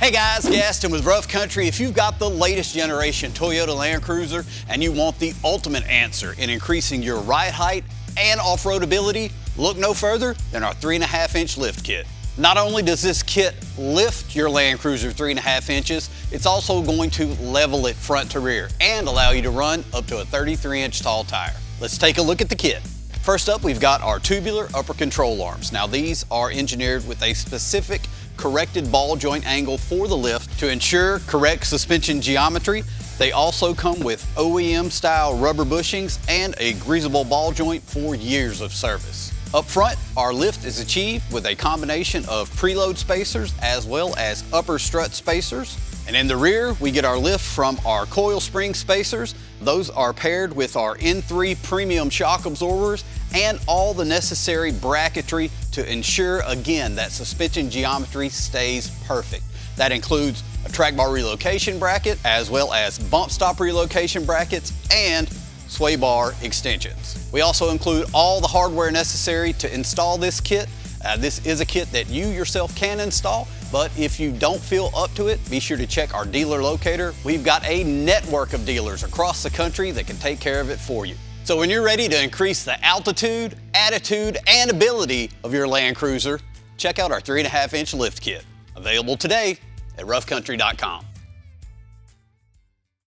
Hey guys, Gaston with Rough Country. If you've got the latest generation Toyota Land Cruiser and you want the ultimate answer in increasing your ride height and off-road ability, look no further than our 3.5-inch lift kit. Not only does this kit lift your Land Cruiser 3.5 inches, it's also going to level it front to rear and allow you to run up to a 33-inch tall tire. Let's take a look at the kit. First up, we've got our tubular upper control arms. Now these are engineered with a specific corrected ball joint angle for the lift to ensure correct suspension geometry. They also come with OEM style rubber bushings and a greasable ball joint for years of service. Up front, our lift is achieved with a combination of preload spacers as well as upper strut spacers. And in the rear, we get our lift from our coil spring spacers. Those are paired with our N3 premium shock absorbers and all the necessary bracketry to ensure, again, that suspension geometry stays perfect. That includes a track bar relocation bracket, as well as bump stop relocation brackets and sway bar extensions. We also include all the hardware necessary to install this kit. This is a kit that you yourself can install, but if you don't feel up to it, be sure to check our dealer locator. We've got a network of dealers across the country that can take care of it for you. So when you're ready to increase the altitude, attitude, and ability of your Land Cruiser, check out our 3.5-inch lift kit. Available today at roughcountry.com.